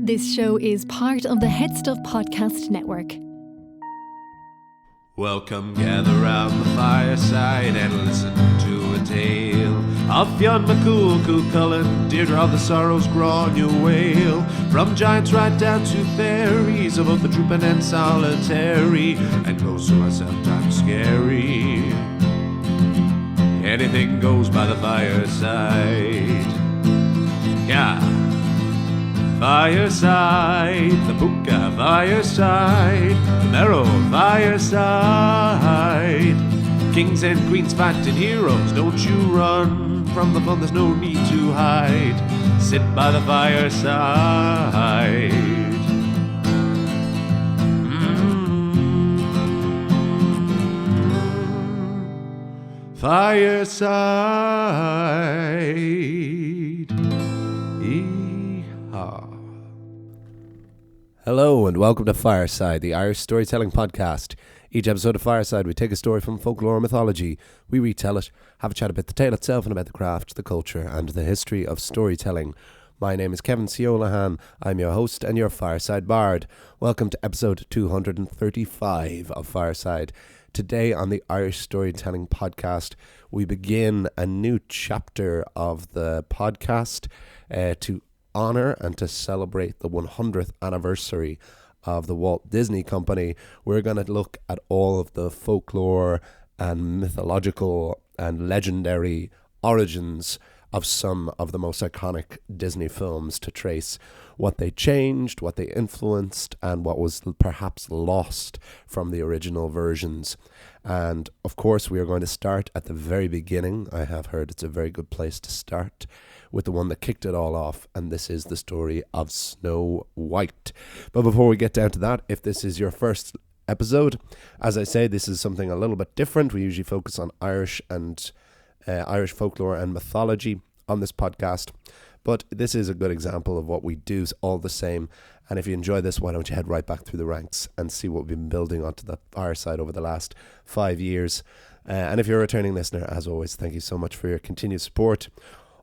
This show is part of the Head Stuff Podcast Network. Welcome, gather round the fireside and listen to a tale of Fionn McCool, Cú Chulainn, Deirdre of the Sorrows, Gráinne Wail. From giants right down to fairies, of both the trooping and solitary, and close to us sometimes scary. Anything goes by the fireside. Yeah. Fireside, the Puka Fireside, the Marrow Fireside. Kings and queens fighting heroes, don't you run from the fun, there's no need to hide. Sit by the fireside. Fireside. Hello and welcome to Fireside, the Irish storytelling podcast. Each episode of Fireside, we take a story from folklore or mythology, we retell it, have a chat about the tale itself and about the craft, the culture and the history of storytelling. My name is Kevin Ciolahan, I'm your host and your Fireside Bard. Welcome to episode 235 of Fireside. Today on the Irish Storytelling Podcast, we begin a new chapter of the podcast to honor and to celebrate the 100th anniversary of the Walt Disney Company. We're going to look at all of the folklore and mythological and legendary origins of some of the most iconic Disney films to trace what they changed, what they influenced, and what was perhaps lost from the original versions. And of course, we are going to start at the very beginning. I have heard it's a very good place to start with the one that kicked it all off, and this is the story of Snow White. But before we get down to that, if this is your first episode, as I say, this is something a little bit different. We usually focus on Irish and Irish folklore and mythology on this podcast, but this is a good example of what we do all the same. And if you enjoy this, why don't you head right back through the ranks and see what we've been building onto the Fireside over the last 5 years. And if you're a returning listener, as always, thank you so much for your continued support.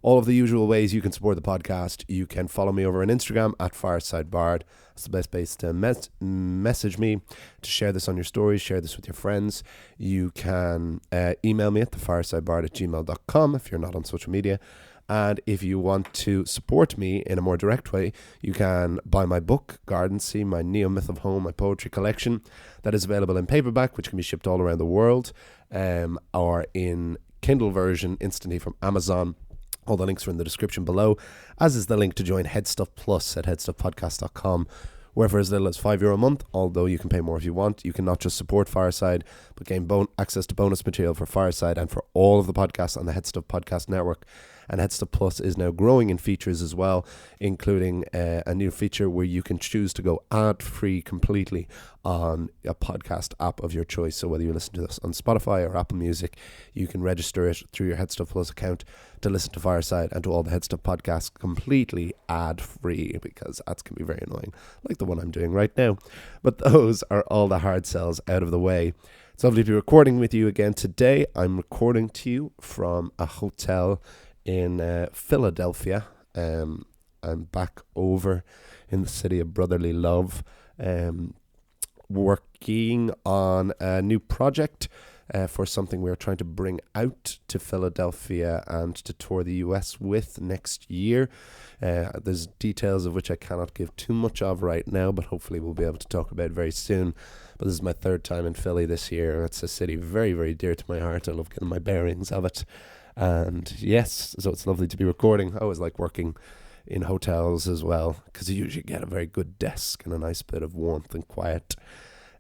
All of the usual ways you can support the podcast. You can follow me over on Instagram at FiresideBard. That's the best place to message me, to share this on your stories, share this with your friends. You can email me at thefiresideBard@gmail.com if you're not on social media. And if you want to support me in a more direct way, you can buy my book, Garden Sea, my Neo-Myth of Home, my poetry collection. That is available in paperback, which can be shipped all around the world, or in Kindle version instantly from Amazon. All the links are in the description below, as is the link to join Headstuff Plus at headstuffpodcast.com, where for as little as €5 a month, although you can pay more if you want, you can not just support Fireside, but gain access to bonus material for Fireside and for all of the podcasts on the Headstuff Podcast Network. And Headstuff Plus is now growing in features as well, including a new feature where you can choose to go ad-free completely on a podcast app of your choice. So whether you listen to this on Spotify or Apple Music, you can register it through your Headstuff Plus account to listen to Fireside and to all the Headstuff podcasts completely ad-free, because ads can be very annoying, like the one I'm doing right now. But those are all the hard sells out of the way. It's lovely to be recording with you again today. I'm recording to you from a hotel in Philadelphia. I'm back over in the city of brotherly love, working on a new project for something we're trying to bring out to Philadelphia and to tour the US with next year. There's details of which I cannot give too much of right now, but hopefully we'll be able to talk about very soon. But this is my third time in Philly this year, and it's a city very, very dear to my heart. I love getting my bearings of it. And yes, so it's lovely to be recording. I always like working in hotels as well, because you usually get a very good desk and a nice bit of warmth and quiet.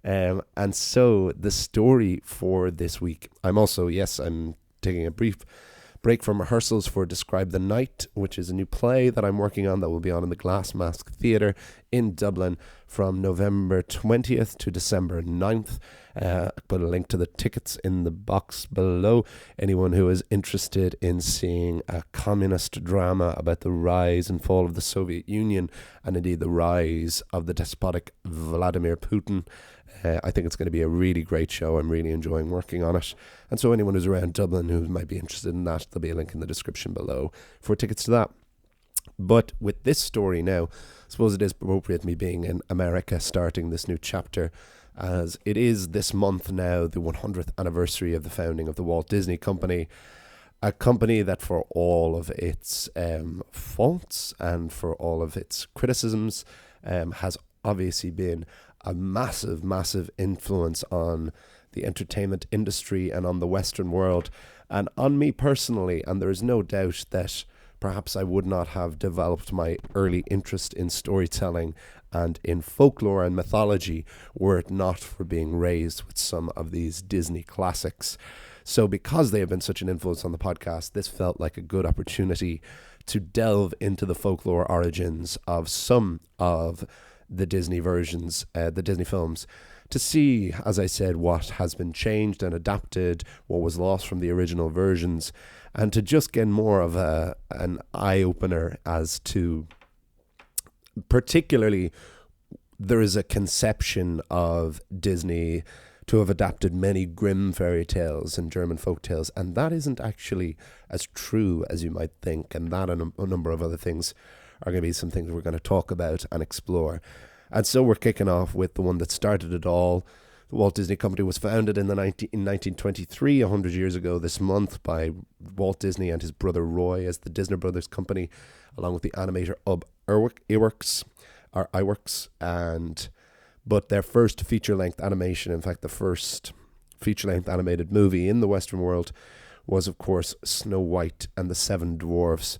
And so the story for this week, I'm taking a brief break from rehearsals for Describe the Night, which is a new play that I'm working on that will be on in the Glass Mask Theatre in Dublin from November 20th to December 9th. Put a link to the tickets in the box below. Anyone who is interested in seeing a communist drama about the rise and fall of the Soviet Union, and indeed the rise of the despotic Vladimir Putin, I think it's going to be a really great show. I'm really enjoying working on it. And so anyone who's around Dublin who might be interested in that, there'll be a link in the description below for tickets to that. But with this story now, I suppose it is appropriate me being in America starting this new chapter, as it is this month now the 100th anniversary of the founding of the Walt Disney Company, a company that for all of its faults and for all of its criticisms has obviously been a massive, massive influence on the entertainment industry and on the Western world and on me personally. And there is no doubt that perhaps I would not have developed my early interest in storytelling and in folklore and mythology were it not for being raised with some of these Disney classics. So because they have been such an influence on the podcast, this felt like a good opportunity to delve into the folklore origins of some of the Disney versions, the Disney films, to see, as I said, what has been changed and adapted, what was lost from the original versions, and to just get more of an eye-opener as to, particularly, there is a conception of Disney to have adapted many Grimm fairy tales and German folk tales, and that isn't actually as true as you might think, and that and a number of other things are going to be some things we're going to talk about and explore. And so we're kicking off with the one that started it all. The Walt Disney Company was founded in 1923, 100 years ago this month, by Walt Disney and his brother Roy as the Disney Brothers Company, along with the animator Ub Iwerks, but their first feature-length animation, in fact the first feature-length animated movie in the Western world, was of course Snow White and the Seven Dwarfs,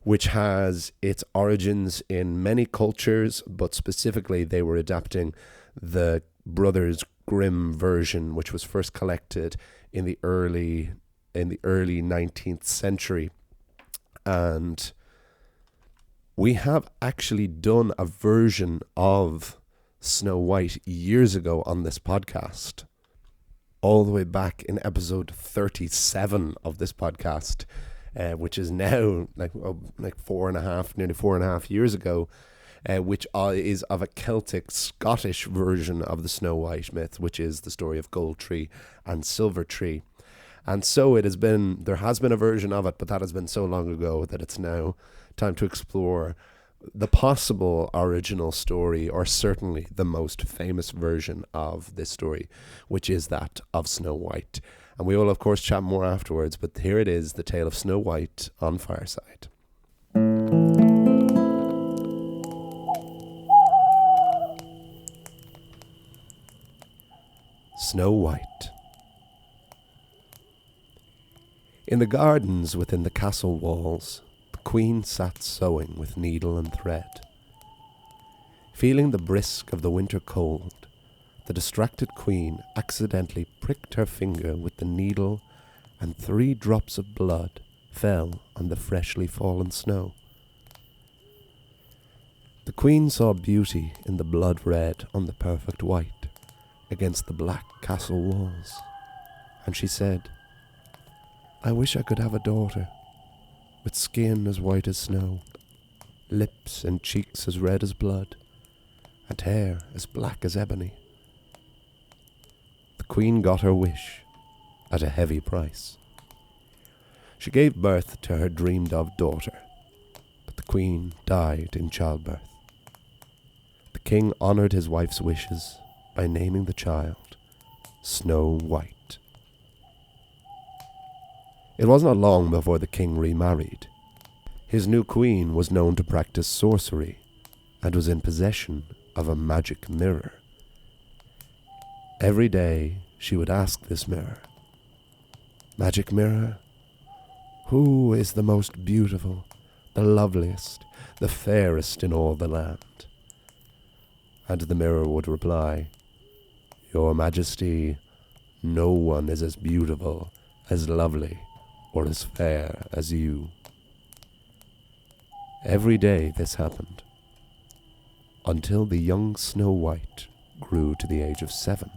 which has its origins in many cultures, but specifically they were adapting the Brothers Grimm version, which was first collected in the early 19th century. And we have actually done a version of Snow White years ago on this podcast, all the way back in episode 37 of this podcast, which is now like 4.5, nearly 4.5 years ago, which is of a Celtic Scottish version of the Snow White myth, which is the story of Gold Tree and Silver Tree. And so there has been a version of it, but that has been so long ago that it's now time to explore the possible original story, or certainly the most famous version of this story, which is that of Snow White. And we will, of course, chat more afterwards, but here it is, the tale of Snow White on Fireside. Snow White. In the gardens within the castle walls, the queen sat sewing with needle and thread. Feeling the brisk of the winter cold, the distracted queen accidentally pricked her finger with the needle, and 3 drops of blood fell on the freshly fallen snow. The queen saw beauty in the blood red on the perfect white against the black castle walls, and she said, "I wish I could have a daughter with skin as white as snow, lips and cheeks as red as blood, and hair as black as ebony." The queen got her wish at a heavy price. She gave birth to her dreamed-of daughter, but the queen died in childbirth. The king honoured his wife's wishes by naming the child Snow White. It was not long before the king remarried. His new queen was known to practice sorcery and was in possession of a magic mirror. Every day she would ask this mirror, "Magic mirror, who is the most beautiful, the loveliest, the fairest in all the land?" And the mirror would reply, "Your Majesty, no one is as beautiful, as lovely, or as fair as you." Every day this happened, until the young Snow White grew to the age of 7.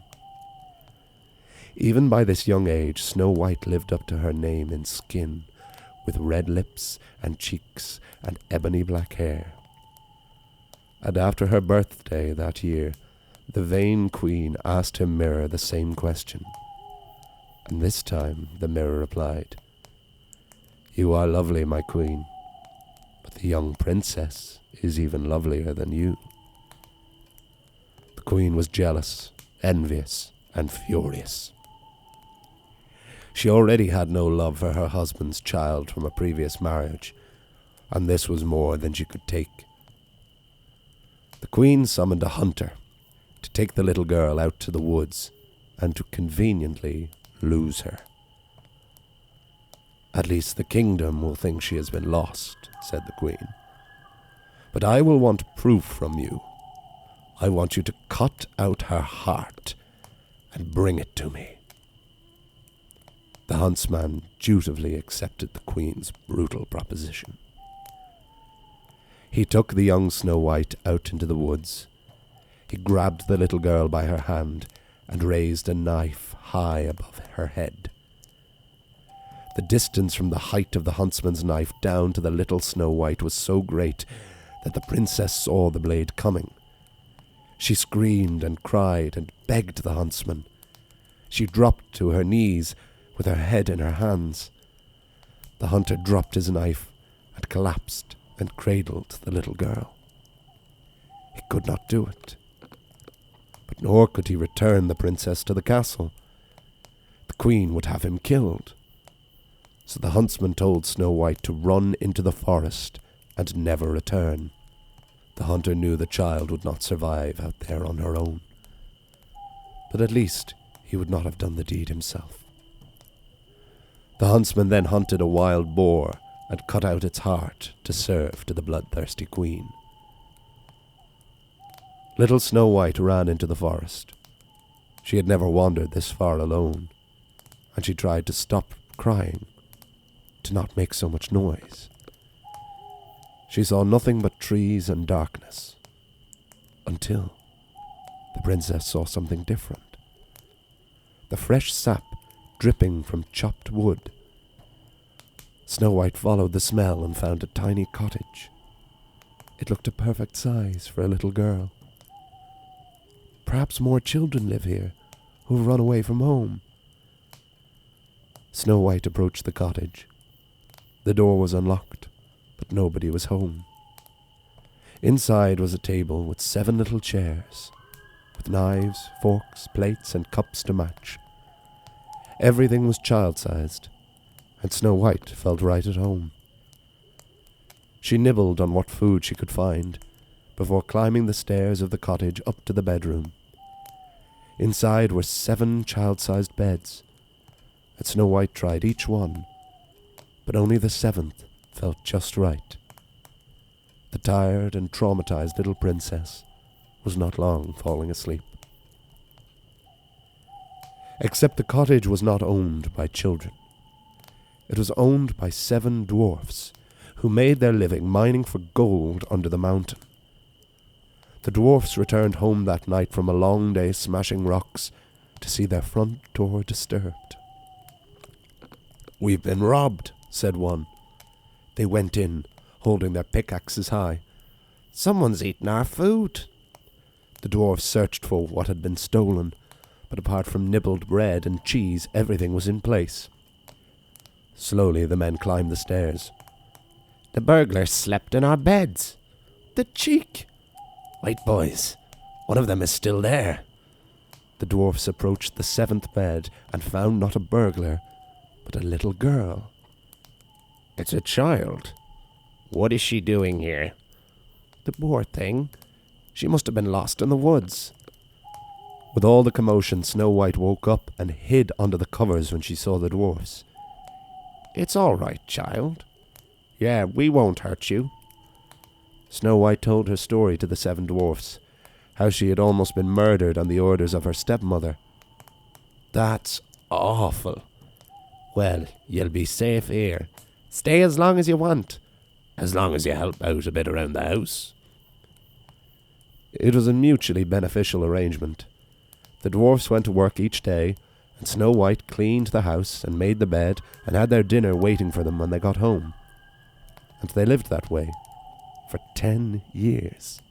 Even by this young age, Snow White lived up to her name in skin, with red lips and cheeks and ebony black hair. And after her birthday that year, the vain queen asked her mirror the same question. And this time the mirror replied, "You are lovely, my queen, but the young princess is even lovelier than you." The queen was jealous, envious, and furious. She already had no love for her husband's child from a previous marriage, and this was more than she could take. The queen summoned a hunter to take the little girl out to the woods and to conveniently lose her. "At least the kingdom will think she has been lost," said the queen. "But I will want proof from you. I want you to cut out her heart and bring it to me." The huntsman dutifully accepted the queen's brutal proposition. He took the young Snow White out into the woods. He grabbed the little girl by her hand and raised a knife high above her head. The distance from the height of the huntsman's knife down to the little Snow White was so great that the princess saw the blade coming. She screamed and cried and begged the huntsman. She dropped to her knees with her head in her hands. The hunter dropped his knife and collapsed and cradled the little girl. He could not do it, but nor could he return the princess to the castle. The queen would have him killed. So the huntsman told Snow White to run into the forest and never return. The hunter knew the child would not survive out there on her own, but at least he would not have done the deed himself. The huntsman then hunted a wild boar and cut out its heart to serve to the bloodthirsty queen. Little Snow White ran into the forest. She had never wandered this far alone, and she tried to stop crying, to not make so much noise. She saw nothing but trees and darkness, until the princess saw something different. The fresh sap dripping from chopped wood. Snow White followed the smell and found a tiny cottage. It looked a perfect size for a little girl. Perhaps more children live here who've run away from home. Snow White approached the cottage. The door was unlocked, but nobody was home. Inside was a table with 7 little chairs, with knives, forks, plates, and cups to match. Everything was child-sized, and Snow White felt right at home. She nibbled on what food she could find before climbing the stairs of the cottage up to the bedroom. Inside were 7 child-sized beds, and Snow White tried each one, but only the 7th felt just right. The tired and traumatized little princess was not long falling asleep. Except the cottage was not owned by children. It was owned by 7 dwarfs who made their living mining for gold under the mountain. The dwarfs returned home that night from a long day smashing rocks to see their front door disturbed. "We've been robbed," said one. They went in, holding their pickaxes high. "Someone's eaten our food." The dwarfs searched for what had been stolen, but apart from nibbled bread and cheese, everything was in place. Slowly the men climbed the stairs. "The burglars slept in our beds." "The cheek!" "Wait, boys, one of them is still there." The dwarfs approached the 7th bed and found not a burglar, but a little girl. "It's a child. What is she doing here?" "The poor thing. She must have been lost in the woods." With all the commotion, Snow White woke up and hid under the covers when she saw the dwarfs. "It's all right, child. Yeah, we won't hurt you." Snow White told her story to the 7 dwarfs, how she had almost been murdered on the orders of her stepmother. "That's awful. Well, you'll be safe here. Stay as long as you want, as long as you help out a bit around the house." It was a mutually beneficial arrangement. The dwarfs went to work each day, and Snow White cleaned the house and made the bed and had their dinner waiting for them when they got home. And they lived that way for 10 years.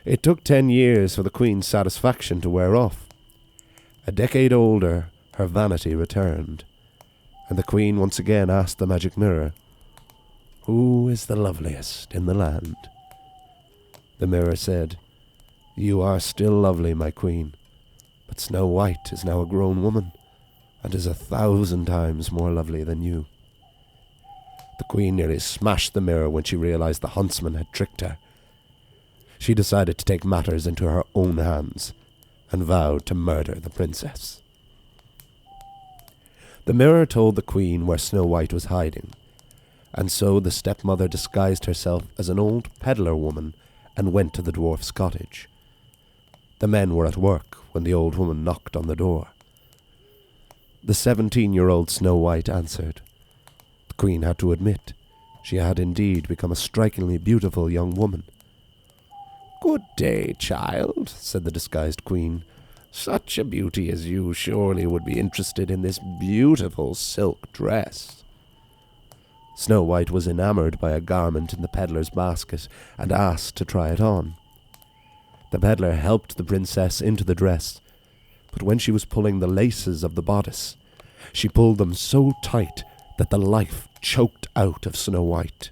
It took 10 years for the Queen's satisfaction to wear off. A decade older, her vanity returned, and the Queen once again asked the magic mirror, Who is the loveliest in the land? The mirror said, You are still lovely, my queen, but Snow White is now a grown woman, and is 1,000 times more lovely than you. The queen nearly smashed the mirror when she realized the huntsman had tricked her. She decided to take matters into her own hands, and vowed to murder the princess. The mirror told the queen where Snow White was hiding, and so the stepmother disguised herself as an old peddler woman and went to the dwarf's cottage. The men were at work when the old woman knocked on the door. The 17-year-old Snow White answered. The queen had to admit she had indeed become a strikingly beautiful young woman. "Good day, child," said the disguised queen. "Such a beauty as you surely would be interested in this beautiful silk dress." Snow White was enamored by a garment in the peddler's basket and asked to try it on. The peddler helped the princess into the dress, but when she was pulling the laces of the bodice, she pulled them so tight that the life choked out of Snow White.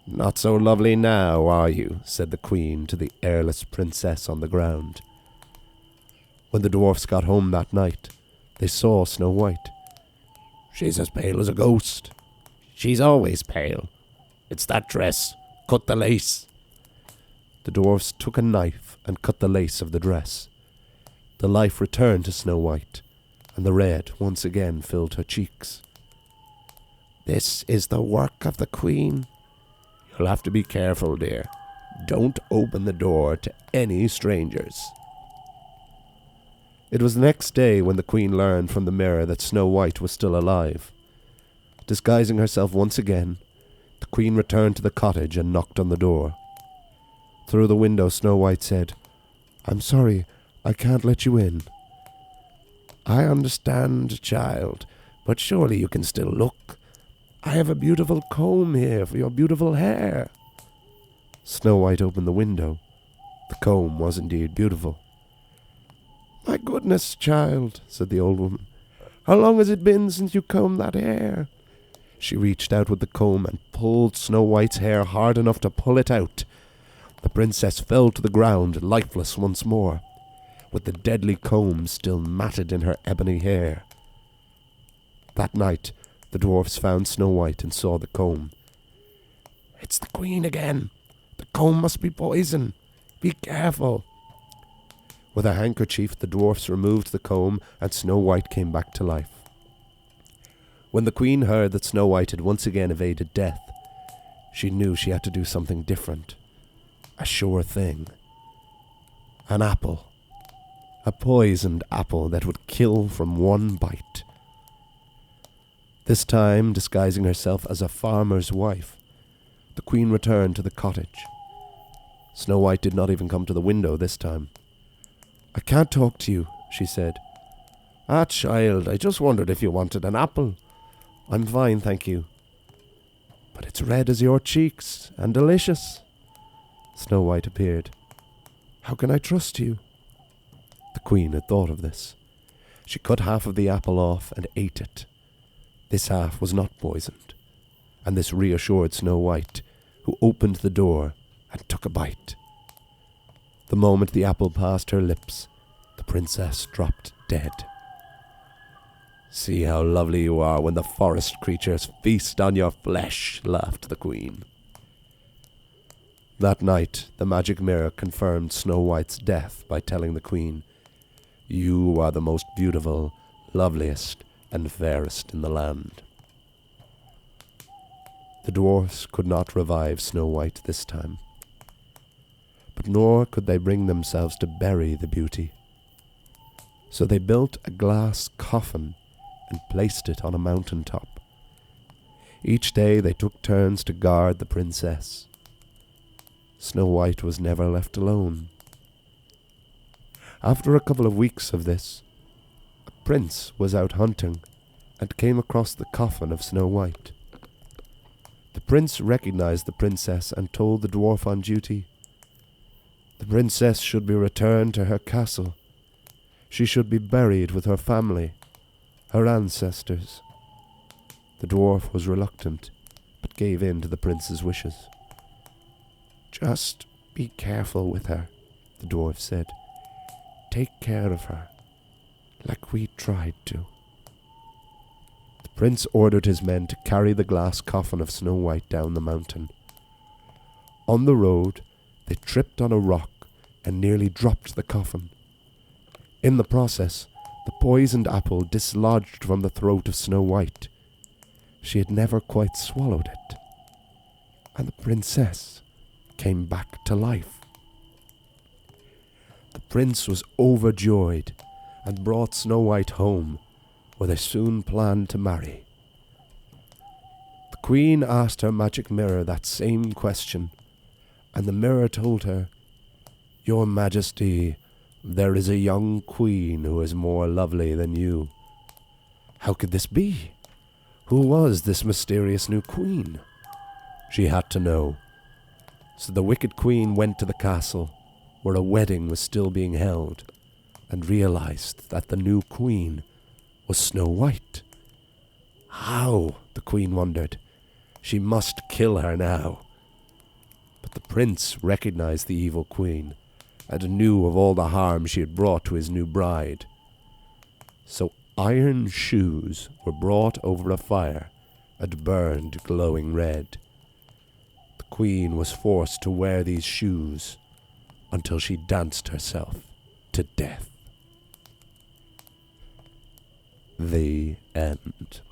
"Not so lovely now, are you?" said the queen to the airless princess on the ground. When the dwarfs got home that night, they saw Snow White. "She's as pale as a ghost." "She's always pale." "It's that dress. Cut the lace." The dwarfs took a knife and cut the lace of the dress. The life returned to Snow White, and the red once again filled her cheeks. "This is the work of the queen. You'll have to be careful, dear. Don't open the door to any strangers." It was the next day when the queen learned from the mirror that Snow White was still alive. Disguising herself once again, the queen returned to the cottage and knocked on the door. Through the window, Snow White said, "I'm sorry, I can't let you in." "I understand, child, but surely you can still look. I have a beautiful comb here for your beautiful hair." Snow White opened the window. The comb was indeed beautiful. "My goodness, child," said the old woman. "How long has it been since you combed that hair?" She reached out with the comb and pulled Snow White's hair hard enough to pull it out. The princess fell to the ground, lifeless once more, with the deadly comb still matted in her ebony hair. That night, the dwarfs found Snow White and saw the comb. "It's the queen again. The comb must be poison. Be careful." With a handkerchief, the dwarfs removed the comb, and Snow White came back to life. When the queen heard that Snow White had once again evaded death, she knew she had to do something different. A sure thing. An apple. A poisoned apple that would kill from one bite. This time, disguising herself as a farmer's wife, the queen returned to the cottage. Snow White did not even come to the window this time. "I can't talk to you," she said. "Ah, child, I just wondered if you wanted an apple." "I'm fine, thank you." "But it's red as your cheeks, and delicious." Snow White appeared. "How can I trust you?" The queen had thought of this. She cut half of the apple off and ate it. This half was not poisoned, and this reassured Snow White, who opened the door and took a bite. The moment the apple passed her lips, the princess dropped dead. "See how lovely you are when the forest creatures feast on your flesh," laughed the queen. That night, the magic mirror confirmed Snow White's death by telling the queen, "You are the most beautiful, loveliest, and fairest in the land." The dwarfs could not revive Snow White this time, but nor could they bring themselves to bury the beauty. So they built a glass coffin and placed it on a mountain top. Each day they took turns to guard the princess. Snow White was never left alone. After a couple of weeks of this, a prince was out hunting and came across the coffin of Snow White. The prince recognized the princess and told the dwarf on duty, "The princess should be returned to her castle. She should be buried with her family, her ancestors." The dwarf was reluctant, but gave in to the prince's wishes. "Just be careful with her," the dwarf said. "Take care of her, like we tried to." The prince ordered his men to carry the glass coffin of Snow White down the mountain. On the road, they tripped on a rock and nearly dropped the coffin. In the process, the poisoned apple dislodged from the throat of Snow White. She had never quite swallowed it, and the princess came back to life. The prince was overjoyed and brought Snow White home, where they soon planned to marry. The queen asked her magic mirror that same question, and the mirror told her, "Your Majesty, there is a young queen who is more lovely than you." How could this be? Who was this mysterious new queen? She had to know. So the wicked queen went to the castle, where a wedding was still being held, and realized that the new queen was Snow White. How? The queen wondered. She must kill her now. But the prince recognized the evil queen, and knew of all the harm she had brought to his new bride. So iron shoes were brought over a fire and burned glowing red. The queen was forced to wear these shoes until she danced herself to death. The end.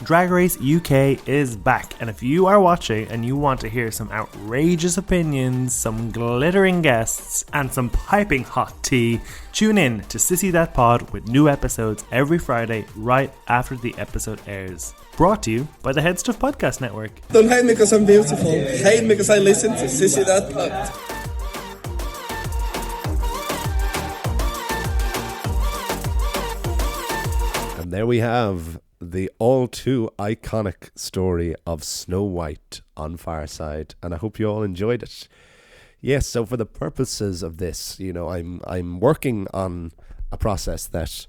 Drag Race UK is back, and if you are watching and you want to hear some outrageous opinions, some glittering guests, and some piping hot tea, tune in to Sissy That Pod with new episodes every Friday right after the episode airs. Brought to you by the Head Stuff Podcast Network. Don't hate me because I'm beautiful, hate me because I listen to Sissy That Pod. And there we have the all too iconic story of Snow White on Fireside, and I hope you all enjoyed it. Yes, so for the purposes of this, I'm working on a process that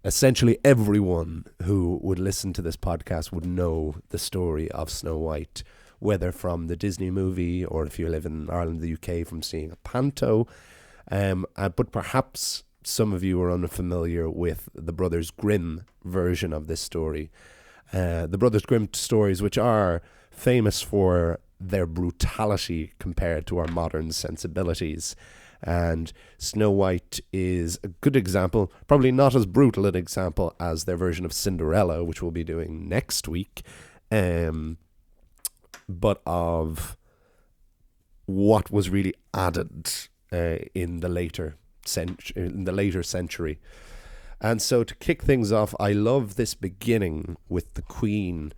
essentially everyone who would listen to this podcast would know the story of Snow White, whether from the Disney movie or if you live in Ireland, the UK, from seeing a panto. But perhaps some of you are unfamiliar with the Brothers Grimm version of this story. The Brothers Grimm stories, which are famous for their brutality compared to our modern sensibilities. And Snow White is a good example, probably not as brutal an example as their version of Cinderella, which we'll be doing next week, but of what was really added in the later century. And so to kick things off, I love this beginning with the queen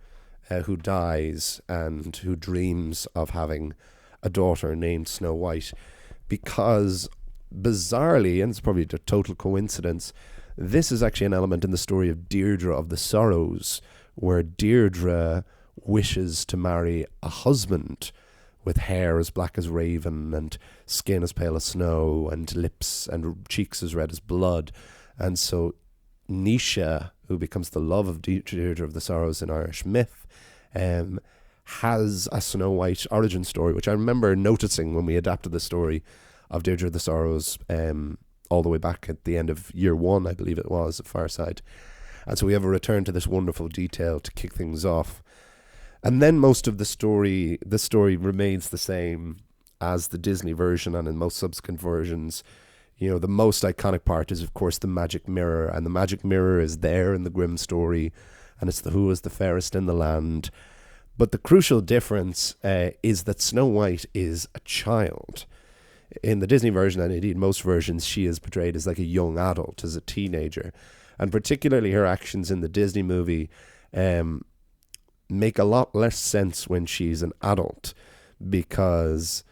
who dies and who dreams of having a daughter named Snow White, because bizarrely, and it's probably a total coincidence, this is actually an element in the story of Deirdre of the Sorrows, where Deirdre wishes to marry a husband with hair as black as raven and skin as pale as snow and lips and cheeks as red as blood. And so Nisha, who becomes the love of Deirdre of the Sorrows in Irish myth, has a Snow White origin story, which I remember noticing when we adapted the story of Deirdre of the Sorrows all the way back at the end of year 1, I believe it was, at Fireside. And so we have a return to this wonderful detail to kick things off. And then most of the story remains the same as the Disney version and in most subsequent versions. The most iconic part is, of course, the magic mirror. And the magic mirror is there in the Grimm story, and it's the who is the fairest in the land. But the crucial difference is that Snow White is a child. In the Disney version, and indeed most versions, she is portrayed as like a young adult, as a teenager. And particularly her actions in the Disney movie make a lot less sense when she's an adult, because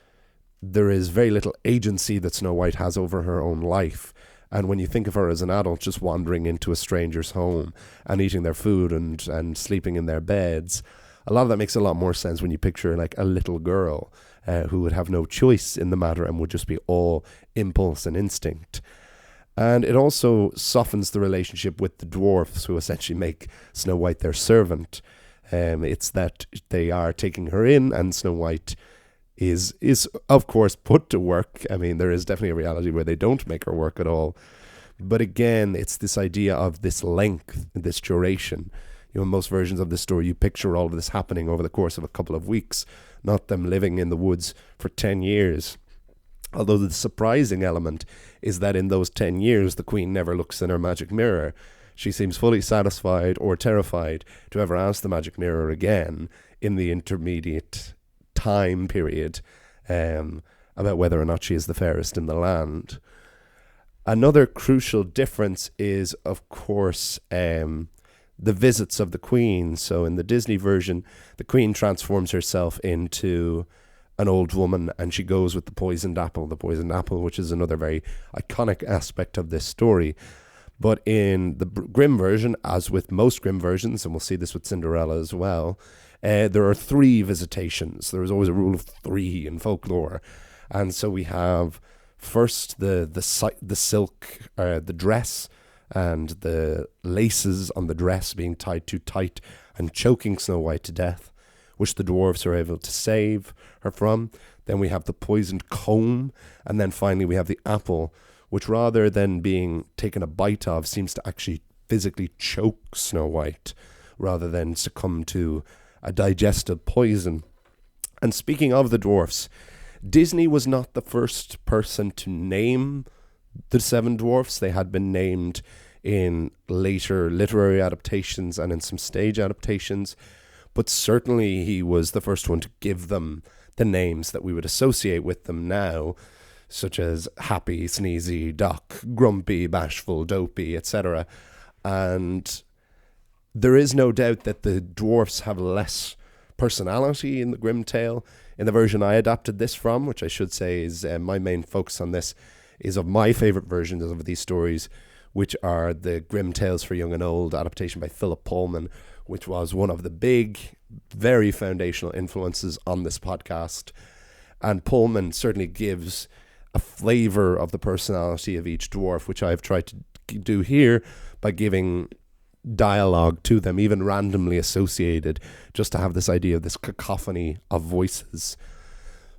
there is very little agency that Snow White has over her own life. And when you think of her as an adult just wandering into a stranger's home and eating their food and sleeping in their beds, a lot of that makes a lot more sense when you picture like a little girl who would have no choice in the matter and would just be all impulse and instinct. And it also softens the relationship with the dwarfs, who essentially make Snow White their servant. It's that they are taking her in, and Snow White is of course put to work. I mean, there is definitely a reality where they don't make her work at all. But again, it's this idea of this length, this duration. You know, in most versions of this story, you picture all of this happening over the course of a couple of weeks, not them living in the woods for 10 years. Although the surprising element is that in those 10 years, the queen never looks in her magic mirror. She seems fully satisfied or terrified to ever ask the magic mirror again in the intermediate time period about whether or not she is the fairest in the land. Another crucial difference is, of course, the visits of the queen. So in the Disney version, the queen transforms herself into an old woman, and she goes with the poisoned apple, which is another very iconic aspect of this story. But in the Grimm version, as with most Grimm versions, and we'll see this with Cinderella as well, there are 3 visitations. There is always a rule of 3 in folklore. And so we have first the silk, the dress, and the laces on the dress being tied too tight and choking Snow White to death, which the dwarves are able to save her from. Then we have the poisoned comb, and then finally we have the apple, which rather than being taken a bite of, seems to actually physically choke Snow White, rather than succumb to a digestive poison. And speaking of the dwarfs, Disney was not the first person to name the 7 dwarfs. They had been named in later literary adaptations and in some stage adaptations, but certainly he was the first one to give them the names that we would associate with them now, such as Happy, Sneezy, Doc, Grumpy, Bashful, Dopey, etc. And there is no doubt that the dwarfs have less personality in the Grimm tale. In the version I adapted this from, which I should say is my main focus on this, is of my favourite versions of these stories, which are the Grimm Tales for Young and Old adaptation by Philip Pullman, which was one of the big, very foundational influences on this podcast. And Pullman certainly gives a flavour of the personality of each dwarf, which I've tried to do here by giving dialogue to them, even randomly associated, just to have this idea of this cacophony of voices.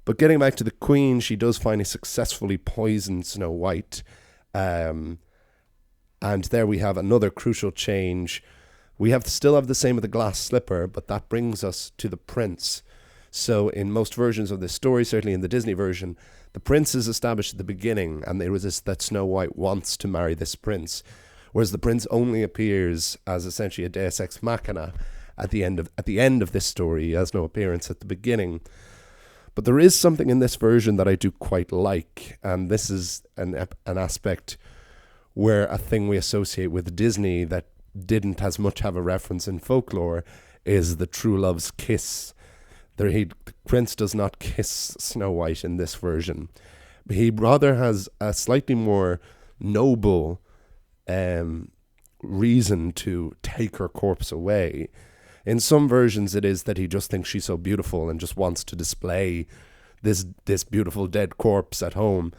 But getting back to the queen, she does finally successfully poison Snow White. And there we have another crucial change. We still have the same with the glass slipper, but that brings us to the prince. So in most versions of this story, certainly in the Disney version, the prince is established at the beginning, and there was this that Snow White wants to marry this prince, whereas the prince only appears as essentially a deus ex machina at the end of this story. He has no appearance at the beginning. But there is something in this version that I do quite like, and this is an aspect where a thing we associate with Disney that didn't as much have a reference in folklore is the true love's kiss. The prince does not kiss Snow White in this version. He rather has a slightly more noble reason to take her corpse away. In some versions it is that he just thinks she's so beautiful and just wants to display this beautiful dead corpse at home.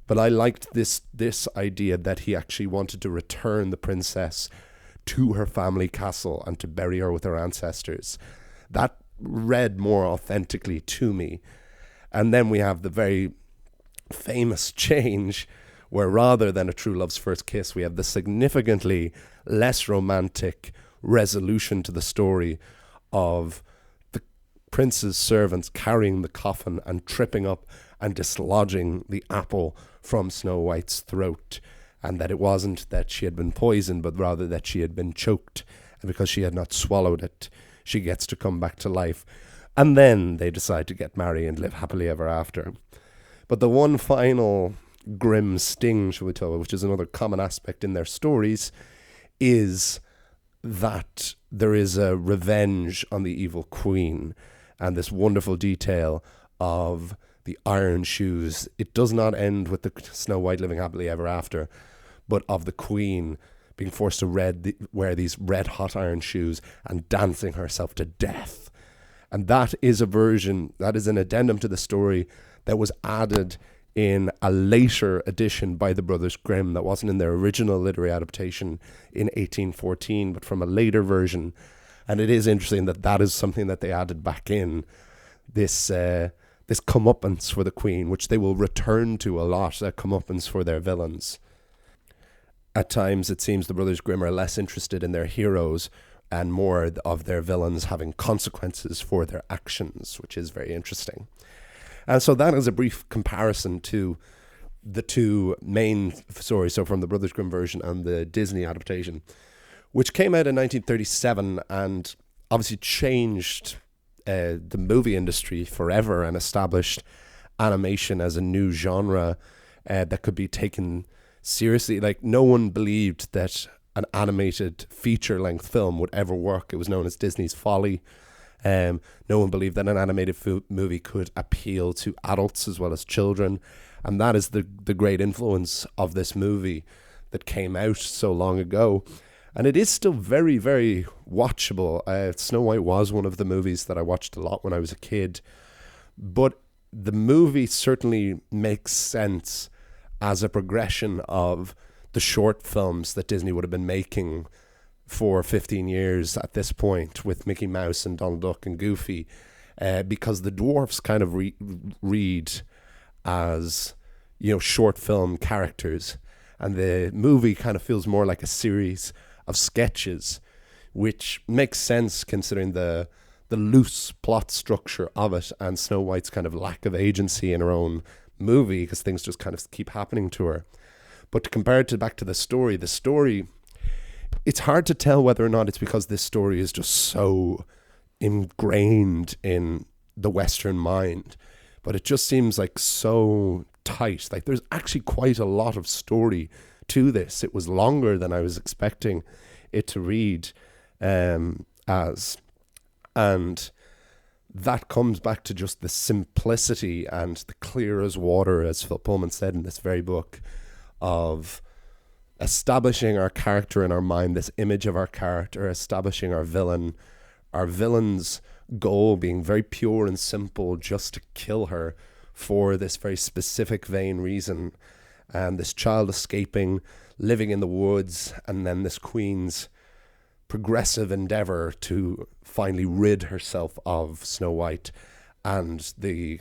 But I liked this idea that he actually wanted to return the princess to her family castle and to bury her with her ancestors. That read more authentically to me. And then we have the very famous change where rather than a true love's first kiss, we have the significantly less romantic resolution to the story of the prince's servants carrying the coffin and tripping up and dislodging the apple from Snow White's throat, and that it wasn't that she had been poisoned, but rather that she had been choked, and because she had not swallowed it, she gets to come back to life. And then they decide to get married and live happily ever after. But the one final grim sting, shall we tell, which is another common aspect in their stories, is that there is a revenge on the evil queen, and this wonderful detail of the iron shoes. It does not end with the Snow White living happily ever after, but of the queen being forced to wear these red hot iron shoes and dancing herself to death And that is an addendum to the story that was added in a later edition by the Brothers Grimm that wasn't in their original literary adaptation in 1814, but from a later version. And it is interesting that is something that they added back in, this comeuppance for the Queen, which they will return to a lot, a comeuppance for their villains. At times, it seems the Brothers Grimm are less interested in their heroes and more of their villains having consequences for their actions, which is very interesting. And so that is a brief comparison to the two main stories, so from the Brothers Grimm version and the Disney adaptation, which came out in 1937 and obviously changed the movie industry forever and established animation as a new genre that could be taken seriously. Like, no one believed that an animated feature-length film would ever work. It was known as Disney's folly. No one believed that an animated movie could appeal to adults as well as children. And that is the great influence of this movie that came out so long ago. And it is still very, very watchable. Snow White was one of the movies that I watched a lot when I was a kid. But the movie certainly makes sense as a progression of the short films that Disney would have been making for 15 years at this point with Mickey Mouse and Donald Duck and Goofy, because the dwarfs kind of read as, short film characters, and the movie kind of feels more like a series of sketches, which makes sense considering the loose plot structure of it and Snow White's kind of lack of agency in her own movie because things just kind of keep happening to her. But to compare it back to the story, it's hard to tell whether or not it's because this story is just so ingrained in the Western mind, but it just seems like so tight. Like, there's actually quite a lot of story to this. It was longer than I was expecting it to read as. And that comes back to just the simplicity and the clear as water, as Phil Pullman said in this very book, of establishing our character in our mind, this image of our character, establishing our villain's goal being very pure and simple, just to kill her for this very specific vain reason, and this child escaping, living in the woods, and then this queen's progressive endeavor to finally rid herself of Snow White and the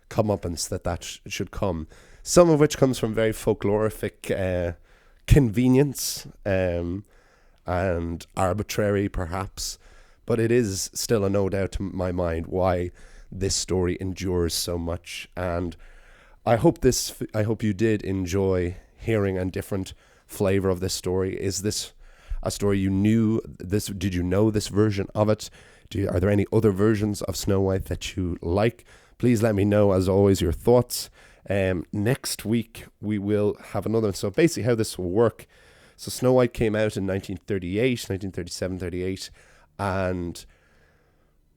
comeuppance that should come, some of which comes from very folklorific convenience and arbitrary perhaps, but it is still a no doubt to my mind why this story endures so much. And I hope you did enjoy hearing a different flavor of this story. Is this a story you knew? Did you know this version of it? Are there any other versions of Snow White that you like? Please let me know, as always, your thoughts. Next week we will have another. So basically how this will work. So Snow White came out in 1937, 38, and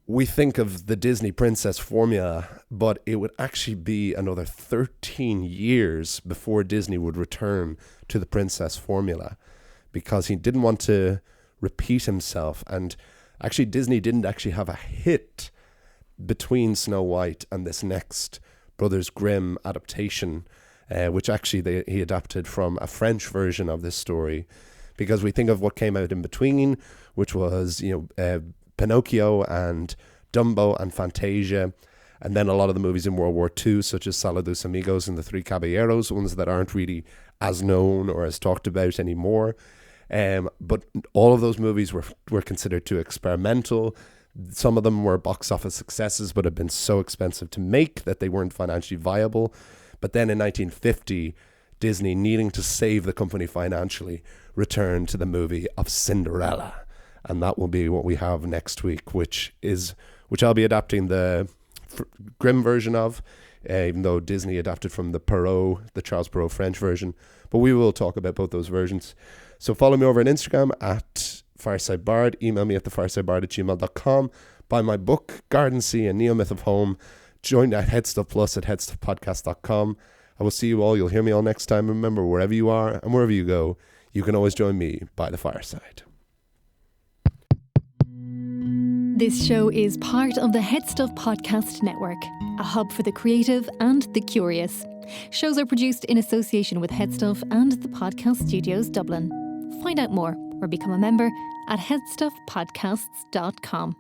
we think of the Disney princess formula, but it would actually be another 13 years before Disney would return to the princess formula, because he didn't want to repeat himself. And actually Disney didn't actually have a hit between Snow White and this next Brothers Grimm adaptation, which actually he adapted from a French version of this story, because we think of what came out in between, which was Pinocchio and Dumbo and Fantasia, and then a lot of the movies in World War II, such as Saludos Amigos and The Three Caballeros, ones that aren't really as known or as talked about anymore. But all of those movies were considered too experimental. Some of them were box office successes, but had been so expensive to make that they weren't financially viable. But then in 1950, Disney, needing to save the company financially, returned to the movie of Cinderella. And that will be what we have next week, which I'll be adapting the Grimm version of, even though Disney adapted from the Charles Perrault French version. But we will talk about both those versions. So follow me over on Instagram at Fireside Bard. Email me at thefiresidebard@gmail.com. Buy my book, Garden Sea, A Neo-Myth of Home. Join at Headstuff Plus at headstuffpodcast.com. I will see you all. You'll hear me all next time. Remember, wherever you are and wherever you go, you can always join me by the fireside. This show is part of the Head Stuff Podcast Network, a hub for the creative and the curious. Shows are produced in association with Head Stuff and the Podcast Studios Dublin. Find out more or become a member at headstuffpodcasts.com.